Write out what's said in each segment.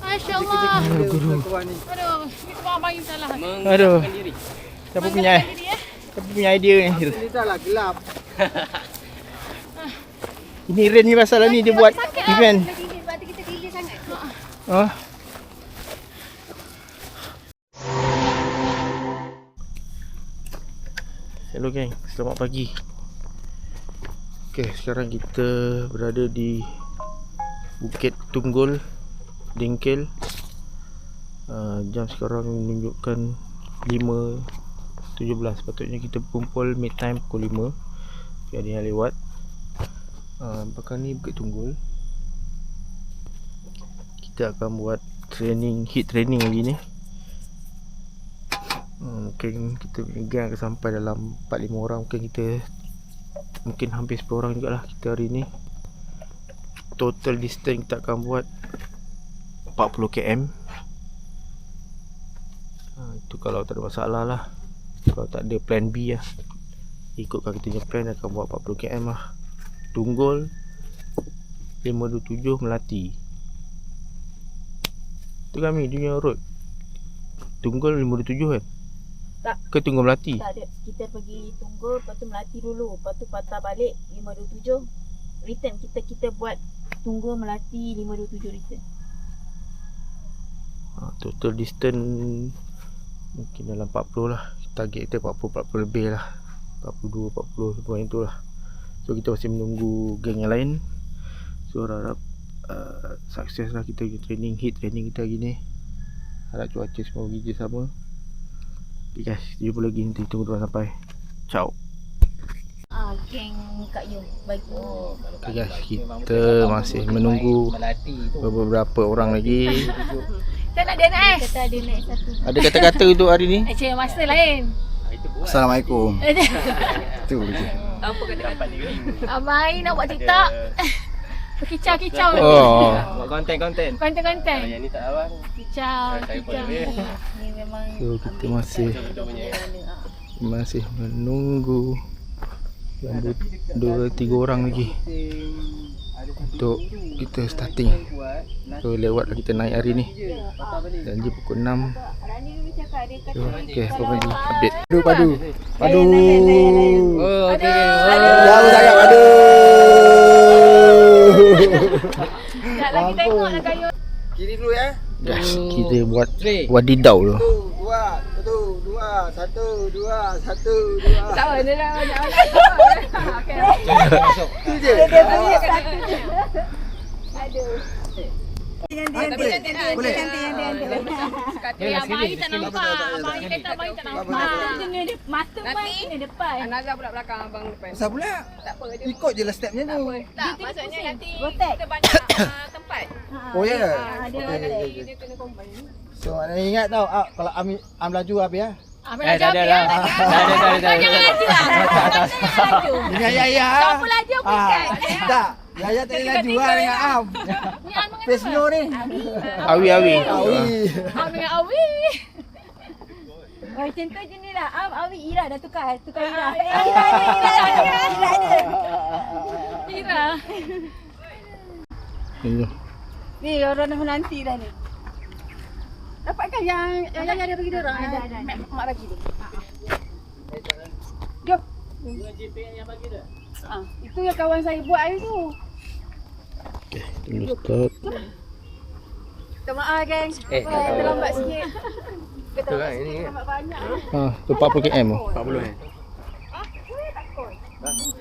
Masya Allah. Aduh, ni tu abang yang salah. Aduh. Siapa punya idea ni? Ini dah lah gelap. Ini Ren ni pasal ni dia buat event. Sebab kita delay sangat. Oh. Hello geng, selamat pagi. Okay, sekarang kita berada di Bukit Tunggul, Dengkel. Jam sekarang menunjukkan 5.17. Sepatutnya kita kumpul mid time pukul 5. Tapi ada yang lewat. Bakal ni Bukit Tunggul. Kita akan buat training, hit training lagi ni. Mungkin kita gang akan sampai dalam 4-5 orang. Mungkin hampir 10 orang jugalah kita hari ni. Total distance kita akan buat 40 km. Itu kalau tak ada masalah lah. Kalau tak ada plan B lah, ikutkan kita punya plan, akan buat 40 km lah. Tunggul 527 Melati. Tu kami dunia road. Tunggul 527 kan? Tak. Ke Tunggul Melati? Tak ada. Kita pergi Tunggul, lepas tu Melati dulu. Lepas tu patah balik 527. Return. Kita buat Tunggul Melati 527 return. Total distance mungkin dalam 40 lah. Target kita 40 lebih lah. 42, 40 sebuah yang tu lah. So kita masih menunggu geng yang lain. So harap sukses lah kita training, hit training kita hari ni. Harap cuaca semua pergi je sama. Okay guys, jumpa lagi nanti, tunggu tuan sampai. Ciao. Geng Kak Yu bagi. Okay guys, kita masih menunggu beberapa orang lagi. Kita nak dia naik. Kata ada naik satu. Ada kata-kata untuk hari ni? Cik masa lain. Assalamualaikum. Tu je. Apa kata-kata? Abang Ain nak buat TikTok. Kicau-kicau. Oh. Buat konten-konten. Konten-konten. Yang ni tak abang. Kicau. Ni memang So kita masih menunggu yang 2-3 orang lagi untuk kita starting. So lewat lah kita naik hari ni. Janji pukul 6. So, okay, apa lagi update? Padu. Oh, okey. Jauh sangat padu. Tak lagi tengok lah kayu. Kiri dulu ya. Guys, kita buat wadidau tu. 1, 2, 1, 2. Tak apa, dia dah banyak orang. Okey. Tu je. dia punya satu je. Aduh. Boleh. Kata Abang Ain tak nampak. Abang Ain kata Abang Ain tak nampak. Mata mai kena depan. Nazar pula belakang abang depan. Asal pula? Tak apa dia. Ikut je lah stepnya tu. Tak, maksudnya nanti Protect. kita banyak tempat. Oh ya. Dia kena combine. So anda ingat tau, kalau Am laju habis ya. Ambil dah ada. Jangan laju lah. Jangan laju. Dengan Yaya. Siapa laju aku ikat. Tak. Yaya tak boleh laju lah dengan Am. Ni Am dengan Face no ni. Awi. Am dengan Awi. Oh, macam tu je ni lah. Awi Ira dah tukar Ira. Ira. Ni orang dah menanti dah ni. Dapatkan yang ada bagi dia orang. Ada. Mak bagi dia. Jom. Dengan JPN yang bagi dah. Itu yang kawan saya buat hari tu. Okay, tunggu start. Minta maaf geng. Terlambat sikit. Betul kan ini kan? Terlambat banyak. Tu 40 km tu. 40 kan? Takut.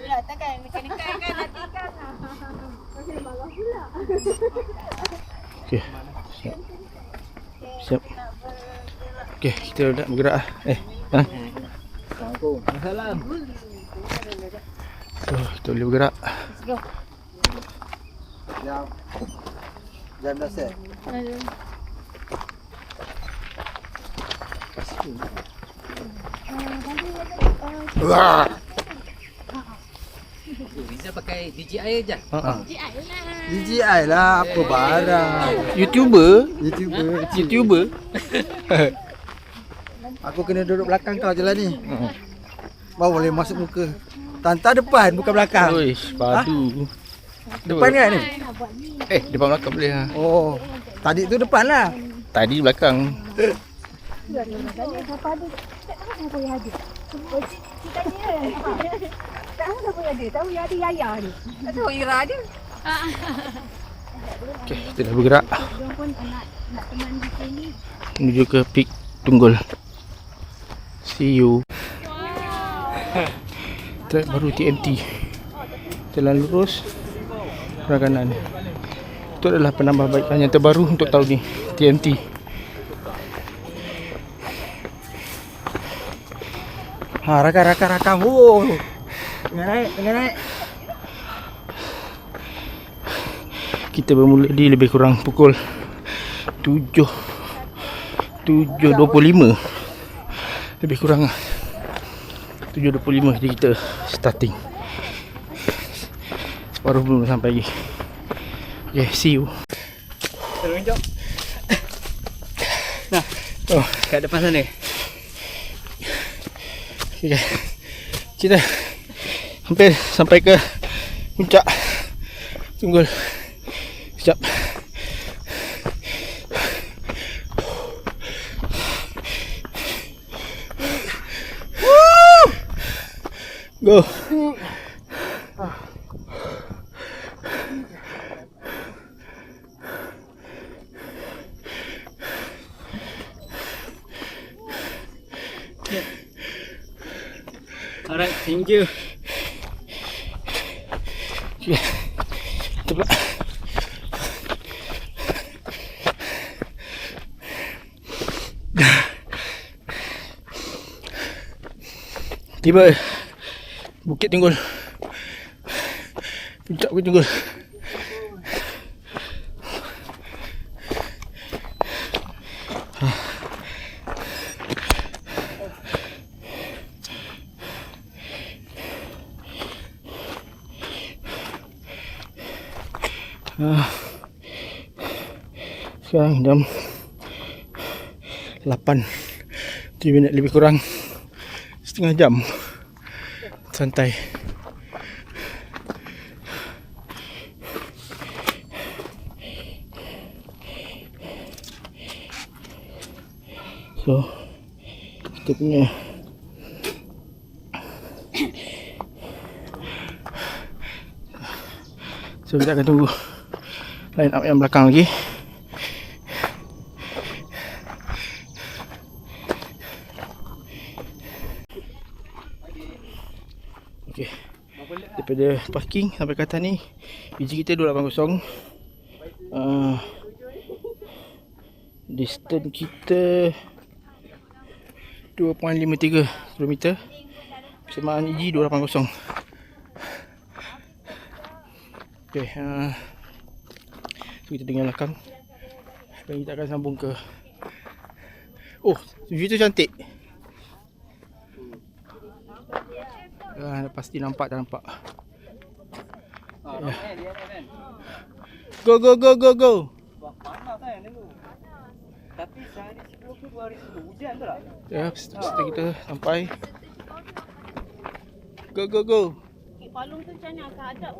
Ya, takkan mechanical kan nanti kan. Macam malah pula. Okay. Siap. Okay, kita dah bergerak lah. Salam. So, kita boleh bergerak. Jam dah set. Wah. Riza pakai DJI je. DJI lah, apa barang. YouTuber. Aku kena duduk belakang kau je lah ni. Baru boleh masuk muka. Tanta depan, bukan belakang. Uish, padu. Depan kan ni? Depan belakang boleh lah. Oh, Tadi tu depan lah. Tadi belakang. Okey, kita dah bergerak menuju ke Peak Tunggul. See you. Trek baru TNT. Jalan lurus ke kanan. Itu adalah penambahbaikan yang terbaru untuk tahun ni, TNT. Ha, rakam. Oh. Tengah naik. Kita bermula di lebih kurang pukul 7.25. Lebih kurang 7.25 jadi kita starting. Separuh belum sampai lagi. Okay, see you. Tunjuk. Nah, Oh, kat depan sana. okay. Kita hampir sampai ke puncak Tunggul. Sekejap. Go. Alright, thank you. Okay. Kita pula. Tiba Bukit Tunggul. Puncak Bukit Tunggul. Sekarang jam 8, 7 minit lebih kurang setengah jam santai. So kita punya so kita akan tunggu line up yang belakang lagi. Okey. Daripada parking sampai ke atas ni biji kita 280. Distance kita 2.53 km. Persamaan EG 280. Okey, so kita tinggal belakang. Dan kita akan sambung ke. Oh, view tu cantik. Pasti nampak, dah nampak. Go. Panas kan dulu. Tapi sehari sebelum tu 2 hari sebelum hujan tu lah. Ya, setelah kita sampai. Go. Palung tu macam mana? Akan ada.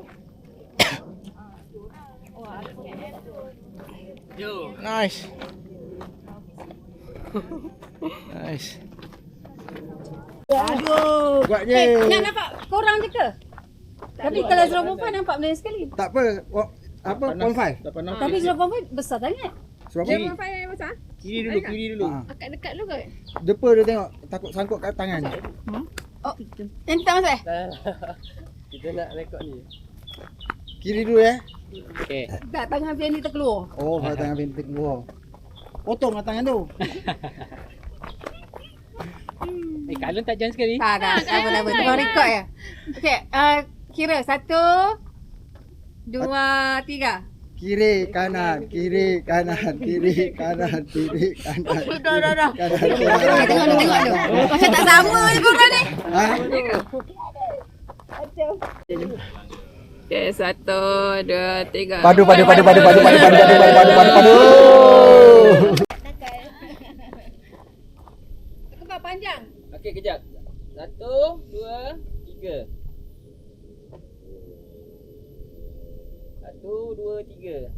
Jom. Nice. Aduh. Buat je. Nak nampak korang je ke? Tapi kalau 0.5 nampak benda sekali. Tak apa. Apa? 0.5. Tapi 0.5 besar sangat. Berapa? Kiri dulu. Akak dekat dulu kot. Depa dia tengok takut sangkut kat tangan. Oh, yang tak masuk Kita nak rekod ni. Kiri dulu ya. Okey. tak tangan Fian ni terkeluar. Oh, kalau tangan pintu keluar. Potonglah tangan tu. Kalun tak jangan sekali. Tak. Apa. Tengok rekod ya. Okey, kira 1 2 3. Kiri kanan. Dah. Tengok. Macam tak sama je korang ni. Ha? Okey, 1 2 3. Padu. Kebab panjang. Okey, kejap. 1, 2, 3. 1, 2, 3.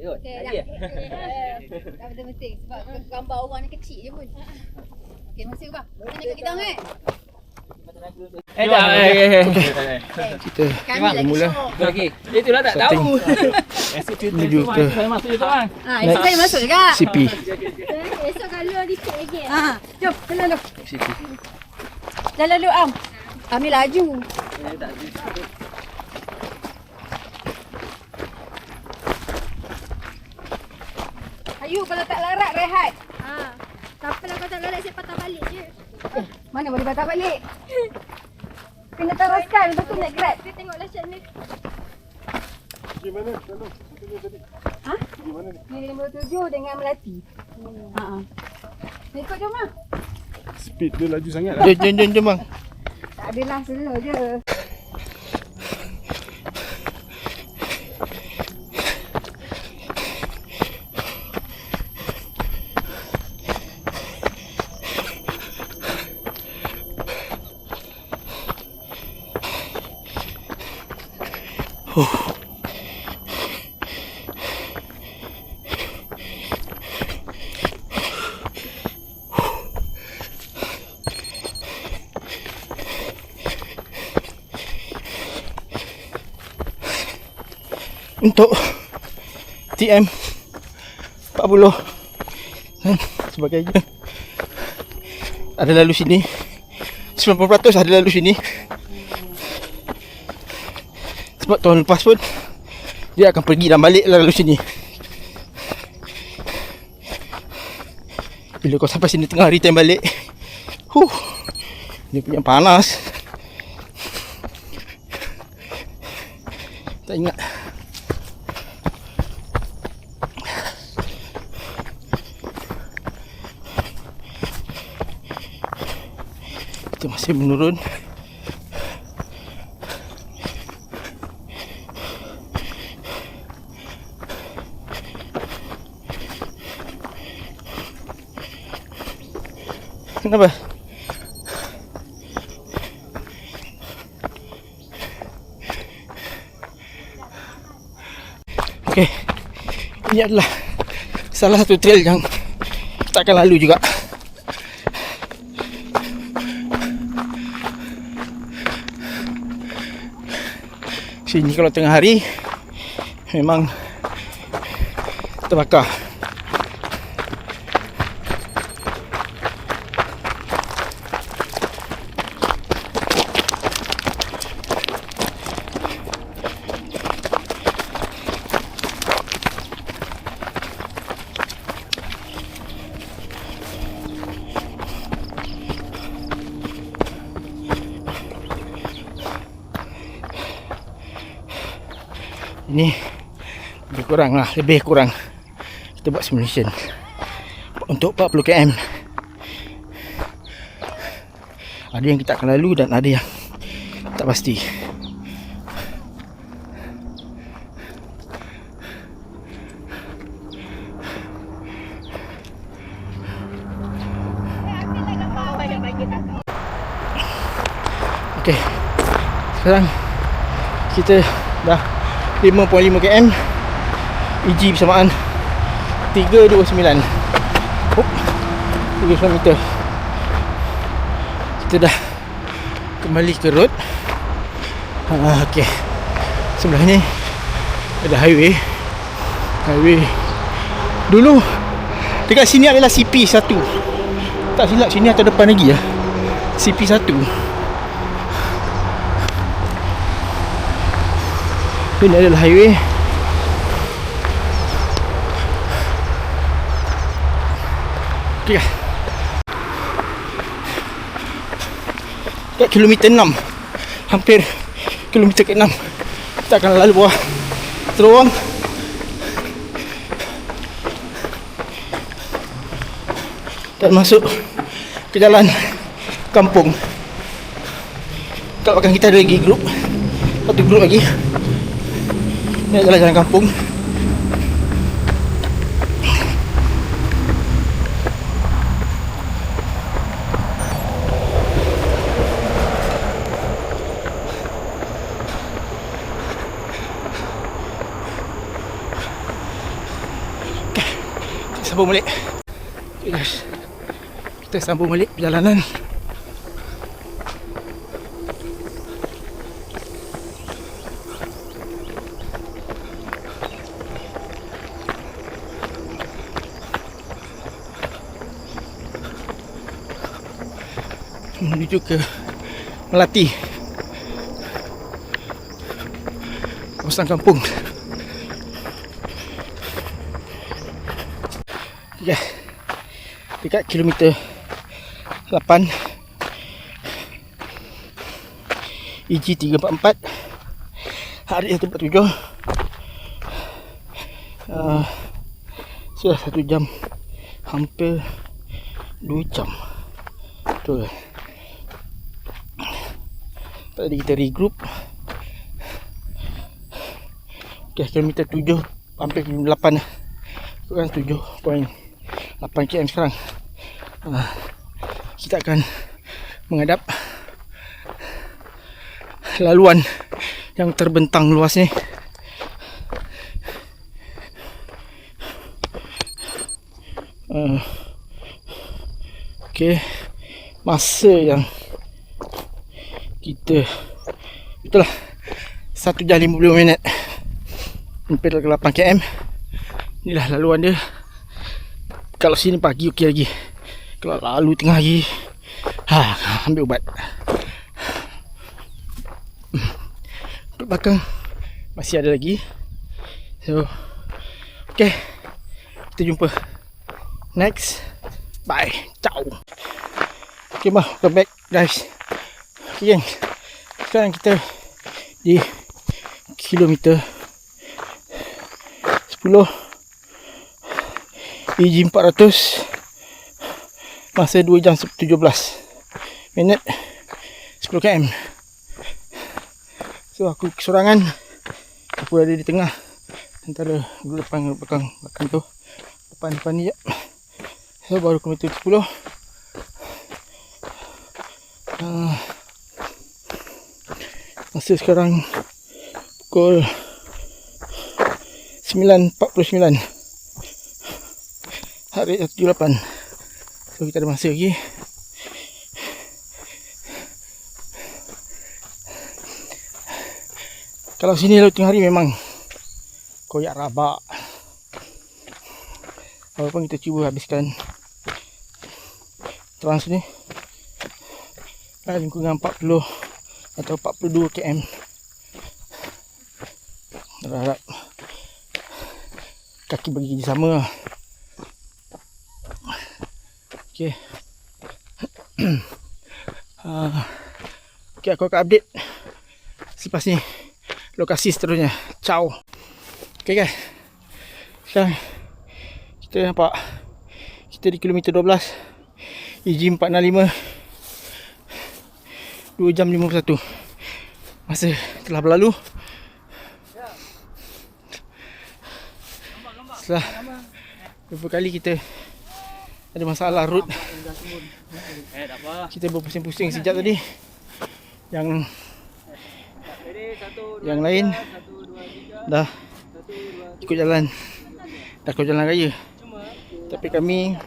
Okey, dah. Dah penting-penting sebab gambar orang ni kecil je pun. Okey, terima kasih bang. Mana kat kita eh? Kita Kami lagi mula. show. Okey. Itulah tak tahu. menuju ke Saya masuk je tuan. Esok saya masuk juga. CP. Esok kalau dikit lagi. Jom, jalan lu. CP. Jalan lu Am. Ambil laju. Ayu, kalau tak larat rehat. Siapa lah kau tak larat, saya patah balik je. Mana boleh patah balik? Kena teruskan, lepas tu naik grab. Kita tengoklah macam mana. Ha? Ni 57 dengan Melati. Ikut jom lah. Speed dia laju sangat lah. Jom bang. Tak adalah, slow je. Untuk TM 40 dan sebagainya ada lalu sini, 90% ada lalu sini. Sebab tahun lepas pun dia akan pergi dan balik lalu sini. Bila kau sampai sini tengah hari time balik, dia punya panas. Tak ingat. Kita masih menurun. Kenapa? Okey. Ini adalah salah satu trail yang kita akan lalu juga. Sini kalau tengah hari memang terbakar. Ini lebih kurang kita buat simulation untuk 40 km. Ada yang kita akan lalu dan ada yang tak pasti. Okey, sekarang kita dah 5.5 km, EG bersamaan 329. 329 meter. Kita dah kembali ke road. Okey, sebelah ni ada highway. Dulu dekat sini adalah CP1. Tak silap sini atau depan lagi ya, CP1. Ini adalah highway. Okay. Kat kilometer 6, hampir kilometer ke-6, kita akan lalu bawah terowong. Dan masuk ke jalan kampung. Kat belakang kita ada lagi grup, satu grup lagi. Ini adalah jalan kampung. sambung balik. Okay guys, kita sambung balik perjalanan. Menuju ke Melati, kawasan kampung. Ya, dekat kilometer 8 EG 344 hari 147. Sudah 1 jam, hampir 2 jam. Betul. Tadi kita regroup. Okay, kilometer 7 hampir kilometer 8 kan, 7.8 km sekarang. Kita akan menghadap laluan yang terbentang luas ni. Okay, masa yang kita betul lah 1 jam 50 minit, hampir 8 km. Inilah laluan dia. Kalau sini pagi okey lagi, kalau lalu tengah hari, ambil ubat. Belakang masih ada lagi. So okay, kita jumpa next. Bye, ciao. Okay, welcome back guys. Okay, gang, sekarang kita di kilometer 10 EG 400, masa 2 jam 17 minit 10 km. So aku kesorangan, aku ada di tengah antara dua depan belakang tu, depan ni je. So baru kilometer 10. Masa sekarang pukul 9.49 hari 178. So kita ada masa lagi. Kalau sini lalu tengah hari memang koyak rabak. Walaupun kita cuba habiskan trans ni lingkungan 40 atau 42 km. Harap kaki bagi sama. Okay. Okay, aku akan update selepas ni lokasi seterusnya. Ciao. Okay guys, sekarang kita nampak kita di kilometer 12 EG 465, 2 jam 51. Masa telah berlalu. Setelah beberapa kali kita ada masalah root, kita berpusing-pusing sejak tadi. Yang lain dah ikut jalan, dah ikut jalan raya. Tapi kami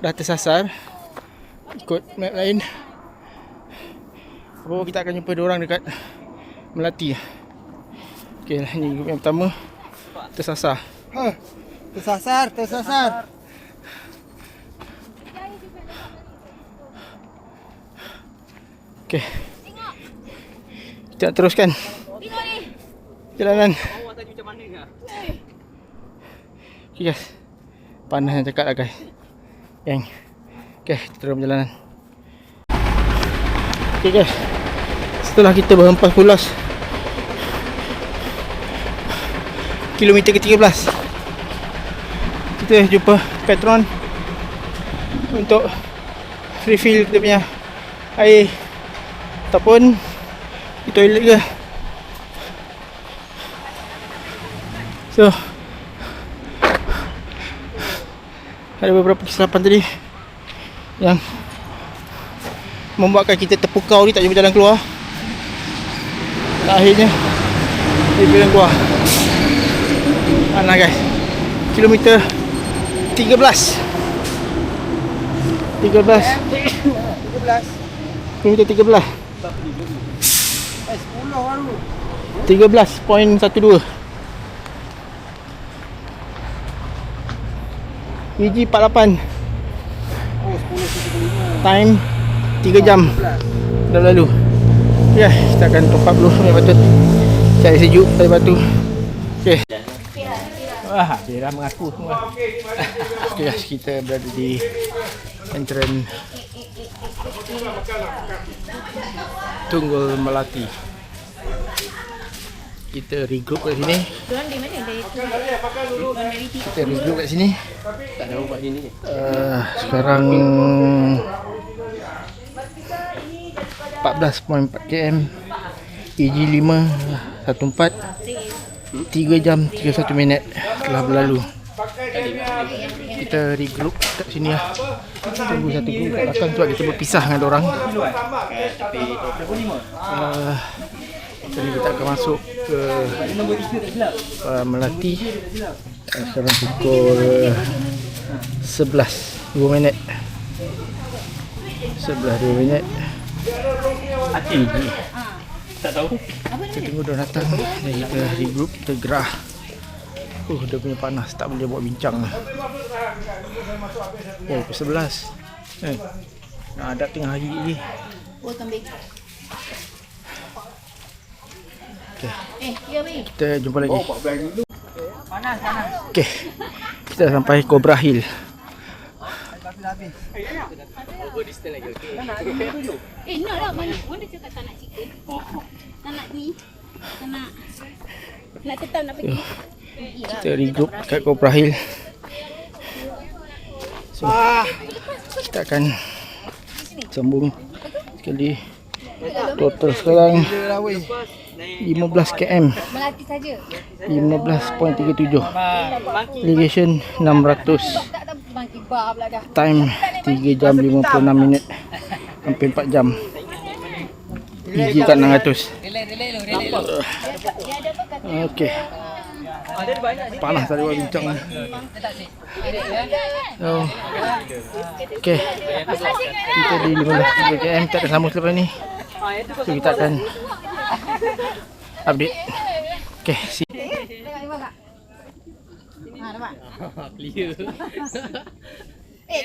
dah tersasar ikut map lain. Oh, kita akan jumpa diorang dekat Melati. Okey, ni grup yang pertama tersasar. Tersasar. Okey, kita nak teruskan jalanan. Okey guys, panas nak cakap lah guys, yang okey, kita terus perjalanan. Okey guys, setelah kita berhempas pulas kilometer ke-13, kita jumpa Petron untuk refill kita punya air ataupun di toilet ke. So ada beberapa kesilapan tadi yang membuatkan kita terpukau ni, tak jumpa jalan keluar. Dan akhirnya kita jalan keluar. Nah guys, kilometer 13 Kilometer 13 10 baru. 13.12 EG 48 Oh 10.35. time 3 jam dah lalu. Ya, kita akan top up dulu sampai Batu. Cari sejuk dari Batu. Okey. Wah, dia dah mengaku semua. Okey guys, kita berada di entrance Tunggul Melati. Kita regroup kat sini. Tuan di mana? Kita regroup kat sini. Tak tahu kat sini. Sekarang 14.4 km EG 514 3 jam 31 minit telah berlalu. Kita regroup kat sini lah. Tunggu satu group kat belakang sebab kita berpisah dengan orang. Jadi kita akan masuk ke Melati. Sekarang pukul 11 2 minit 11 2 minit EG. Tak tahu. Kita tunggu dia datang. Dan kita regroup, kita gerah. Dia punya panas, tak boleh buat bincang. Oh, pukul 11. Ada tengah hari ni. Okay. Kita jumpa lagi. Okay. Kita sampai Cobra Hill. Nak lah mana pun dia cakap tak nak chicken. Tak nak ni. Tak nak. Nak tetap nak pergi. Kita regroup kat Cobra Hill. So, kita akan sambung sekali. Total sekarang 15 km. Melati saja. 15.37. Elevation 600. Bangki bar pula dah. Time 3 jam 56 minit. Hampir 4 jam. EG kat 600. Okey. Panas tadi buat bincang. Oh. Okey. Kita di 15 km, kita akan sambung selepas ni. So kita akan update. Okey, see. Ha, nampak? Clear.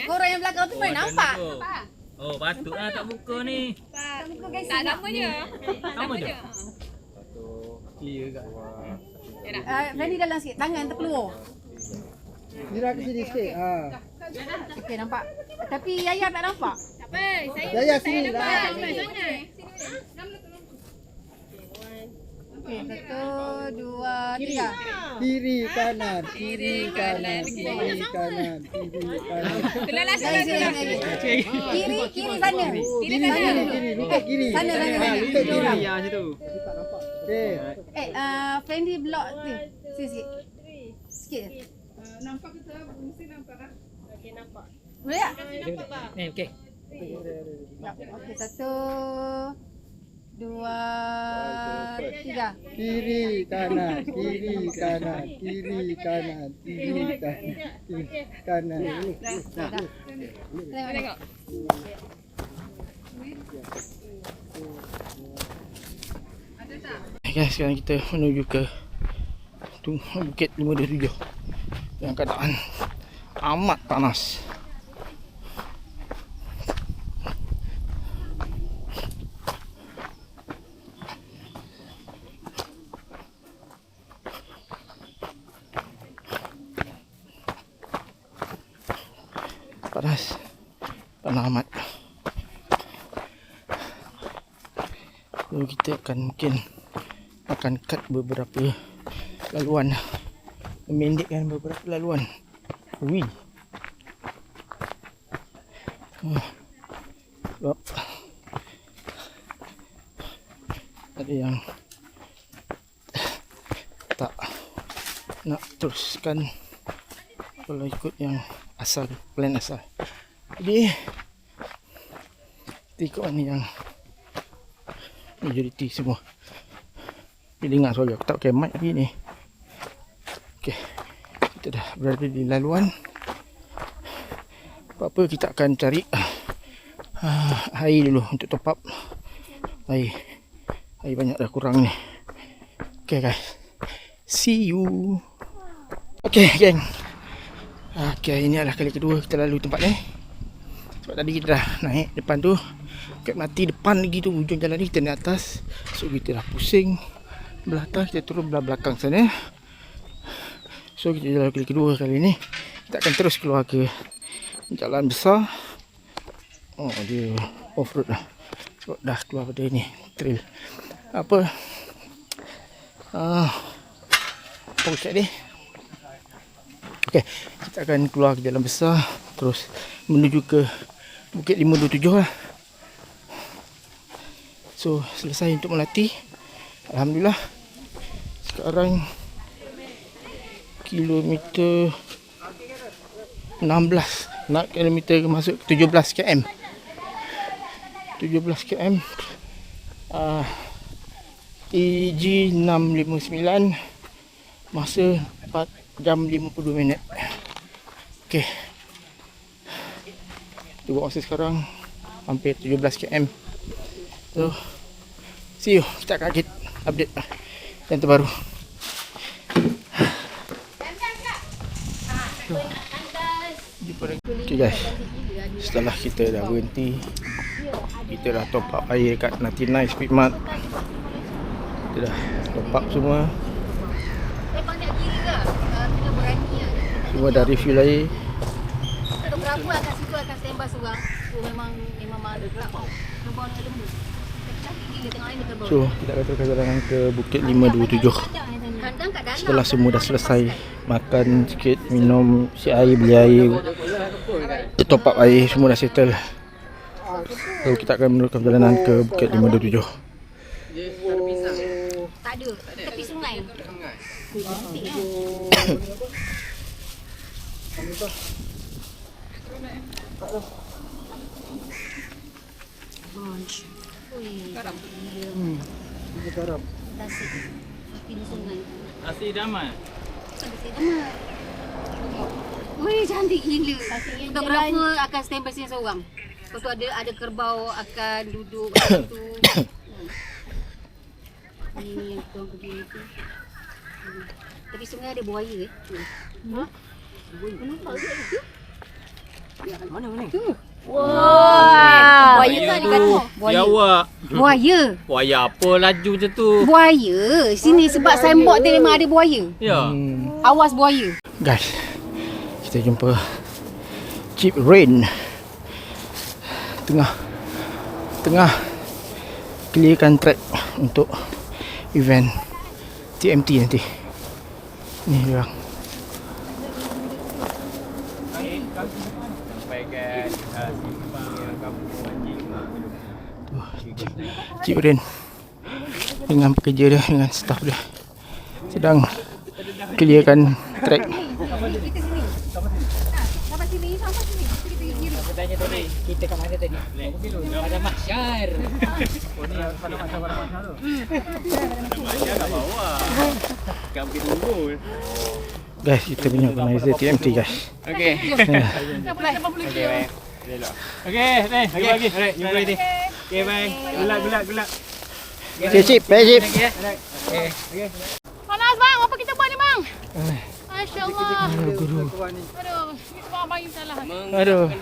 Korang yang belakang tu boleh nampak. Oh, patutlah tak buka ni. Tak buka guys. Tak sama je. Sama je. Clear kat. Fendi dalam sikit, tangan terpeluh. Kira ke sini sikit. Okey, nampak. Tapi Yaya tak nampak. Tak apa. Saya sini dah. Okey, 1, 2, 3. Kiri kanan, kiri kanan, kiri kanan, kiri kanan. Kenalah Kiri sana. Kiri lutut kiri. Sana. Lutut kiri. Okey. Fendi block tu. Sikit. Sikit je. Nampak ke tak? Mesti nampak tak? Okey, nampak. Boleh tak? Ni okey. Okey, 1, 2, 3. Kiri kanan, kiri kanan, kiri kanan, kiri kanan, kiri kanan. Tengok. Guys, sekarang kita menuju ke Bukit 527 dengan keadaan amat panas. Panas amat. So, kita akan cut beberapa laluan, memendekkan beberapa laluan. Ui. Sebab ada yang tak nak teruskan kalau ikut yang asal, plan asal. Jadi kita ikut ni yang majoriti semua. Dia dengar suara aku tak pakai mic lagi ni. Okey. Kita dah berada di laluan. apa, kita akan cari air dulu untuk top up air. Air banyak dah kurang ni. Okay guys, see you. Okay geng, okay, ini adalah kali kedua kita lalu tempat ni. Sebab tadi kita dah naik depan tu, kat mati depan lagi tu, ujung jalan ni kita naik atas. So kita dah pusing belah atas, kita turun belah belakang sana. So kita jalan kali kedua kali ni. Kita akan terus keluar ke jalan besar. Oh, dia off road dah. Sebab dah keluar pada ni trail. Apa? Pusat dia. Okay, kita akan keluar ke jalan besar, terus menuju ke Bukit 527 lah. So selesai untuk melatih, alhamdulillah. Sekarang kilometer 16, nak kilometer masuk 17 km. 17 km. EG 659, masa 4 jam 52 minit. Okay, kita buat masa sekarang hampir 17 km. So see you, kita akan update yang terbaru. Okay guys, setelah kita dah berhenti, kita dah top up air kat 99 Speedmart. Kita dah top up semua. Semua dah refill air. Berapa akan situ akan standby seorang. So memang ada gelap tau. Kerbau ni lembu. Dia tengok ni kerbau. So kita akan terus perjalanan ke Bukit 527. Kandang kat dalam. Setelah semua dah selesai, makan sikit, minum si air, beli air, top up air, semua dah settle. So kita akan meneruskan perjalanan ke Bukit 527. Tak ada. Tepi sungai. Garam. Tasik. Tepi sungai. Nasi damat. Tasik damat. Wih, cantik gila. Fotografer akan standby sini seorang. Lepas tu ada kerbau akan duduk kat situ. Ni yang tuan pergi tu. Tepi sungai ada buaya Ha? Nampak ke itu? Mana ni? Wah, buaya kan dekat tu. Ya awak. Buaya. Buaya apa laju macam tu? Buaya. Sini sebab signboard dia memang ada buaya. Ya. Awas buaya. Guys, kita jumpa Jeep Rain tengah clearkan track untuk event TMT nanti. Ni dia orang. Sampaikan simpang yang kampung anjing. Cik Ren dengan pekerja dia, dengan staff dia sedang clearkan track. Tanya tadi, kita kat mana tadi? Pada Mahsyar. Oh ni pada Mahsyar tu. Mahsyar kat bawah. Kat Bukit Tunggul. Guys, kita punya organizer TMT guys. Okey. Okey, baik. Okey, ni, jumpa lagi. Alright, jumpa lagi. Okey, bye. Gelap. Cip, baik Cip. Okey. Panas bang, apa kita buat ni bang? Masya Allah. Guru. Aduh, kita bawa bayi salah. Aduh.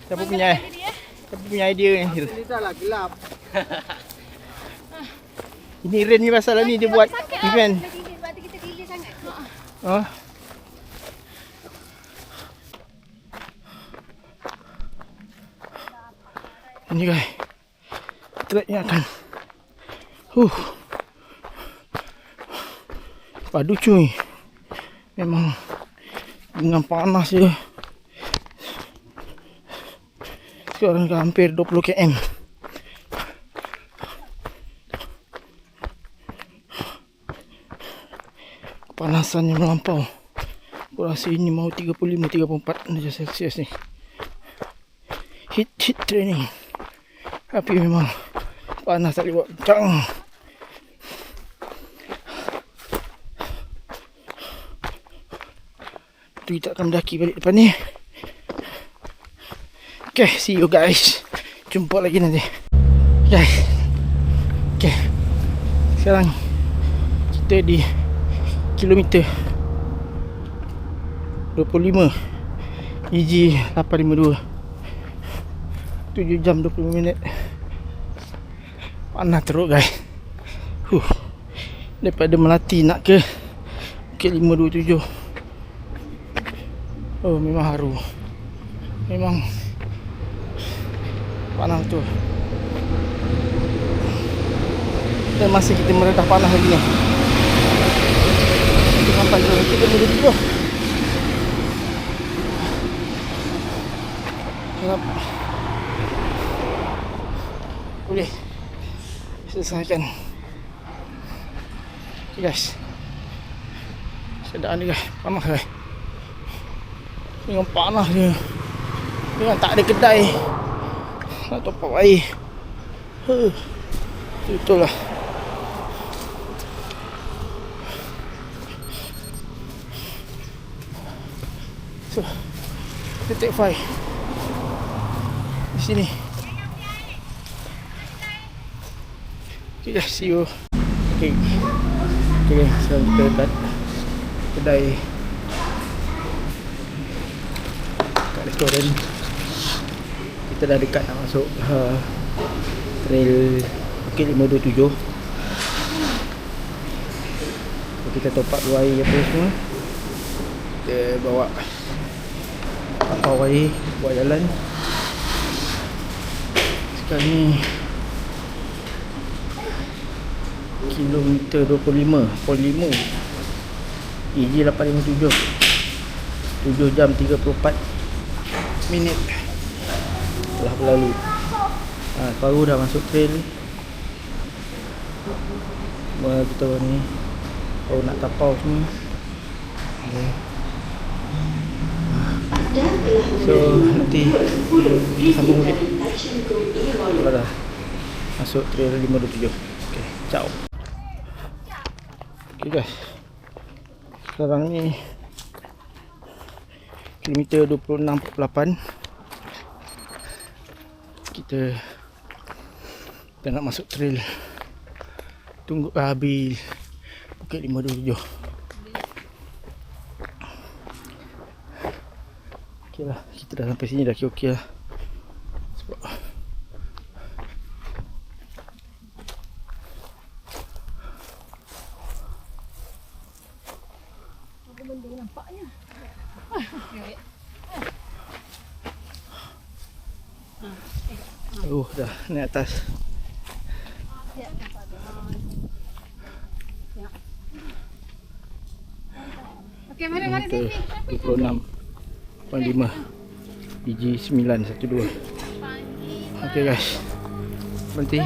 Siapa punya idea ni? Ini dah lah gelap. Ini Ren ni pasal ni dia buat event. Sebab tu kita delay sangat. Oh. Ini guys, tracknya akan padu cuy. Memang dengan panas je. Sekarang dah hampir 20 km. Kepanasannya melampau. Aku rasa ini mau 35-34 darjah Celsius ni. Hit training. Tapi memang panas tak boleh buat kencang. Tu kita akan mendaki balik depan ni. Okay, see you guys. Jumpa lagi nanti. Guys. Okay. Sekarang kita di kilometer 25 EG 852. 7 jam 20 minit. Panas teruk guys. Daripada Melati nak ke Bukit 527. Oh, memang haru. Memang panas tu. Dan masih kita meredah panas lagi ni. Kita sampai ke Bukit 527. Harap boleh selesaikan. Okay guys, keadaan dia guys, panas guys. Dengan panas dia, dengan tak ada kedai nak top up air. Itulah. So, kita take 5 di sini. Okay guys, see you. Okay, sekarang kita dekat kedai kat restoran. Kita dah dekat nak masuk trail Bukit 527. So, kita top up dua air apa semua. Kita bawa kapal air buat jalan. Sekarang ni kilometer 25.5 EG 857. 7 jam 34 minit telah berlalu. Baru dah masuk trail. Kita ni baru nak tapau semua. Okay. So nanti sambung balik kalau dah masuk trail 527. Okay, ciao. Okay guys, sekarang ni kilometer 26.8. Kita nak masuk trail. Tunggu habis Bukit 527. Okay lah, kita dah sampai sini dah okey lah. Sebab dah naik atas. Okey, mana Kita 26.5 EG 912. Okey guys, nanti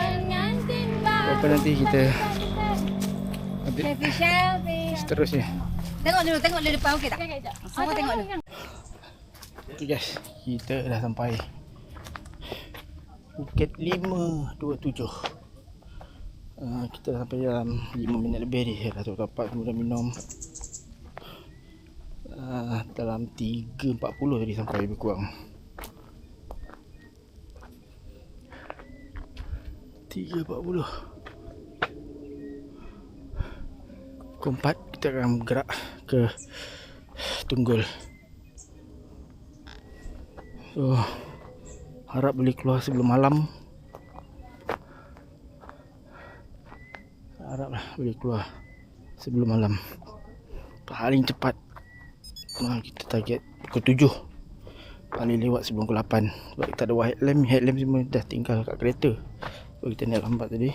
apa nanti kita update seterusnya. Tengok dulu depan okey tak? Semua tengok dulu. Okey guys, kita dah sampai Bukit 527. Kita dah sampai dalam 5 minit lebih ni. Dah dapat semua dah minum. Dalam 3.40 tadi sampai lebih kurang. 3.40. Pukul 4 kita akan bergerak ke Tunggul. So, harap boleh keluar sebelum malam. Haraplah boleh keluar sebelum malam. Paling cepat kita target pukul 7. Paling lewat sebelum pukul 8. Sebab kita ada headlamp. Headlamp semua dah tinggal kat kereta. So kita naik lambat tadi.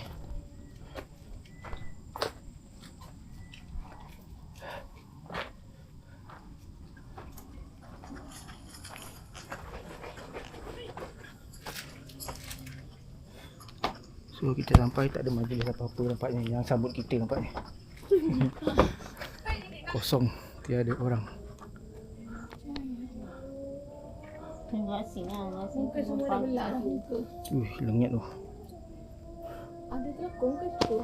So kita sampai tak ada majlis apa-apa nampaknya. Yang sambut kita nampaknya kosong, tiada orang. Tengok asing lah. Muka semua dah belak dah muka. Lengit tu. Ada telekong ke situ?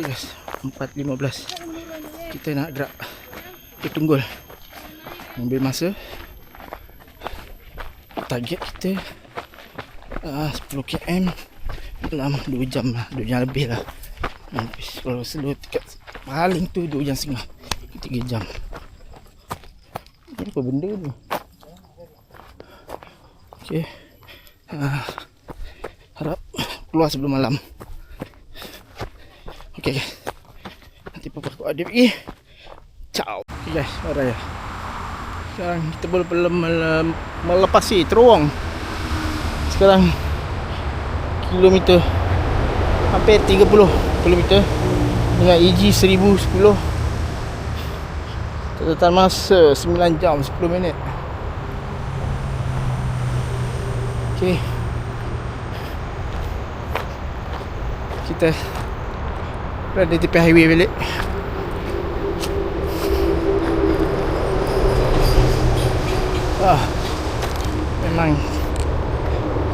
Okay guys, 4.15 kita nak gerak ke Tunggul. Ambil masa. Target kita 10 km dalam 2 jam lah, 2 jam lebih lah. Kalau slow tiket paling tu 2 jam setengah, 3 jam. Ini apa benda ni? Okay, harap keluar sebelum malam. Okay guys, nanti papa aku ada pergi. Ciao. Okay guys, raya. Sekarang kita belum melepasi terowong. Sekarang kilometer hampir 30 kilometer dengan EG 1010. Catatan masa 9 jam 10 minit. Okay, kita berada di tepi highway balik. Memang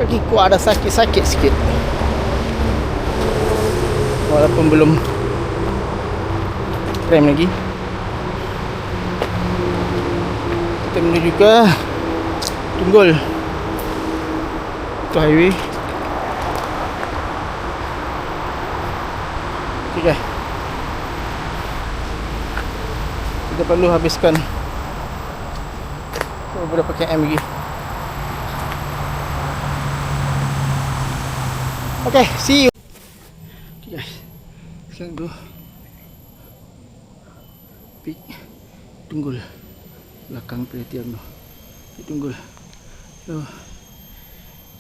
kaki ku ada sakit-sakit sikit, walaupun belum rem lagi. Kita menuju ke Tunggul, itu highway. Okay guys, kita perlu habiskan beberapa km lagi. Okay, see you. Okay guys, sekarang tu peak Tunggul, belakang perhatian tu peak Tunggul. So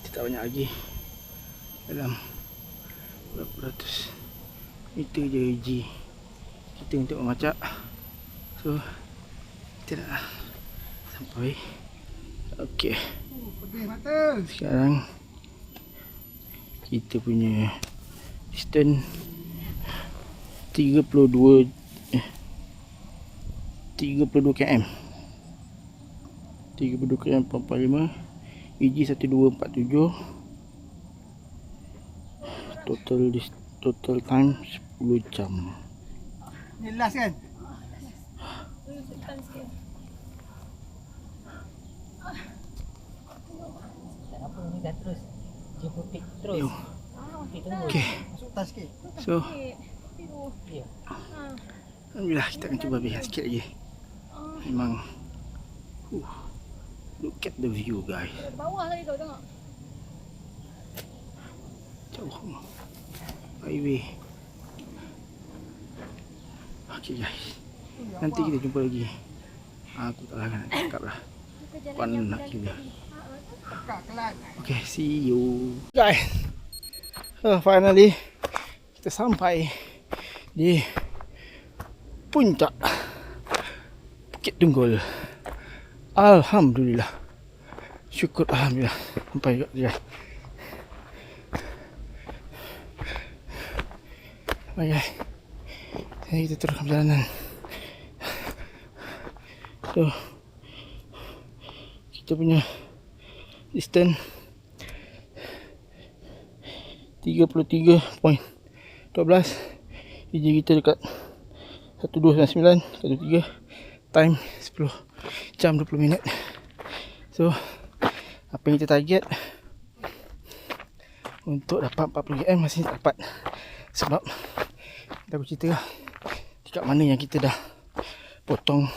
kita tak banyak lagi, dalam berapa ratus meter je EG kita untuk memacak. So kita dah sampai. Okay, sekarang kita punya distance 32 km 4.5, EG 1247, total time 10 jam. Ni last kan? Apa ni dah terus jumpa pik terus. Pik tunggu. Okay, Masuk tas sikit. so Ya. alhamdulillah kita akan cuba habiskan sikit lagi. Memang look at the view guys, Bawah tadi tu tengok. jauh highway. Okay guys, nanti kita jumpa lagi. Aku tak lahan nak cakap lah, panas gila. Okay, see you guys. Finally kita sampai di puncak Bukit Tunggul. Alhamdulillah, syukur alhamdulillah sampai juga guys. Bye guys, sekarang kita teruskan perjalanan. So kita punya distance 33.12, EG kita dekat 1299, 13, time 10 jam 20 minit. So apa yang kita target untuk dapat 40 km masih tak dapat, sebab aku cerita dekat mana yang kita dah potong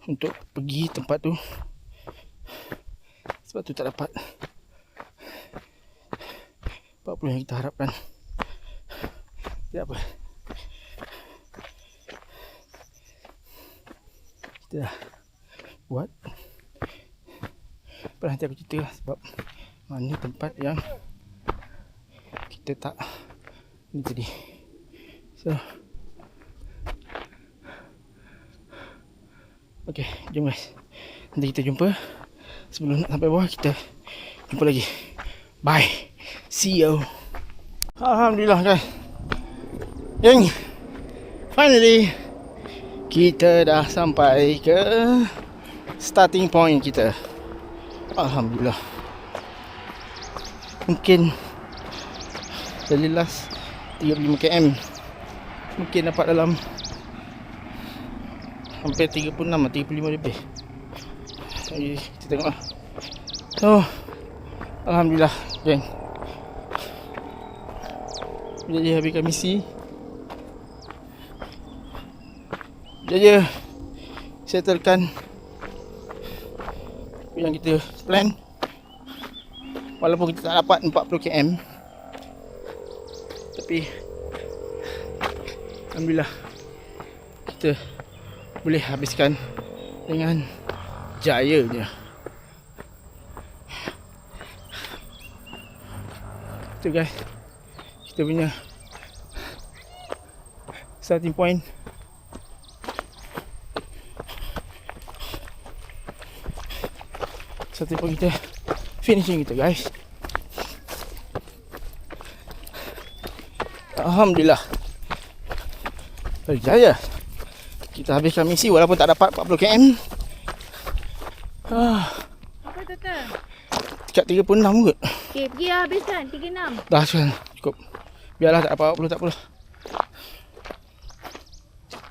untuk pergi tempat tu, sebab tu tak dapat 40 yang kita harapkan. Tidak apa, kita dah buat. Nanti aku cerita lah sebab mana tempat yang kita tak ni tadi. So okay, jom guys, nanti kita jumpa. Sebelum nak sampai bawah, kita jumpa lagi. Bye, see you. Alhamdulillah guys, yang finally kita dah sampai ke starting point kita. Alhamdulillah. Mungkin dari last 35 km Mungkin dapat dalam hampir 36 lah, 35 lebih. Jadi kita tengok lah. So Alhamdulillah geng, jadi habiskan misi, jadi settlekan yang kita plan. Walaupun kita tak dapat 40 km, tapi Alhamdulillah kita boleh habiskan dengan jayanya. Itu guys, kita punya starting point. Starting point kita, finishing kita guys. Alhamdulillah berjaya kita habiskan misi walaupun tak dapat 40 km. Apa total? Dekat 36 kot. Okay, pergi lah habiskan 36. Dah sekarang cukup. Biarlah tak apa 40 tak apa.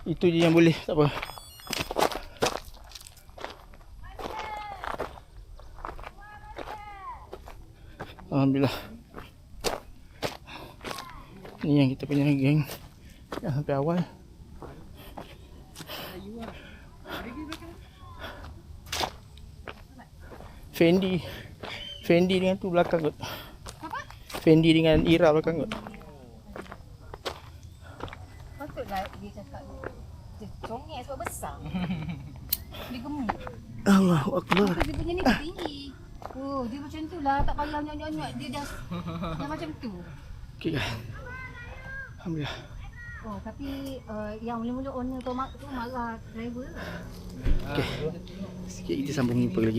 Itu je yang boleh, tak apa. Alhamdulillah. Ni yang kita punya geng yang sampai awal. Fendi dengan tu belakang kot. Fendi dengan Ira belakang kot. Patutlah dia cakap dia congek sebab besar. Dia gemuk. Allahu Akbar. Dia punya ni tinggi. Oh, dia macam tu lah, tak payah nyok-nyok dia dah macam tu. Okey guys. Alhamdulillah. Oh, tapi yang mula-mula owner tu marah driver. Okey. Sikit kita sambung jumpa lagi.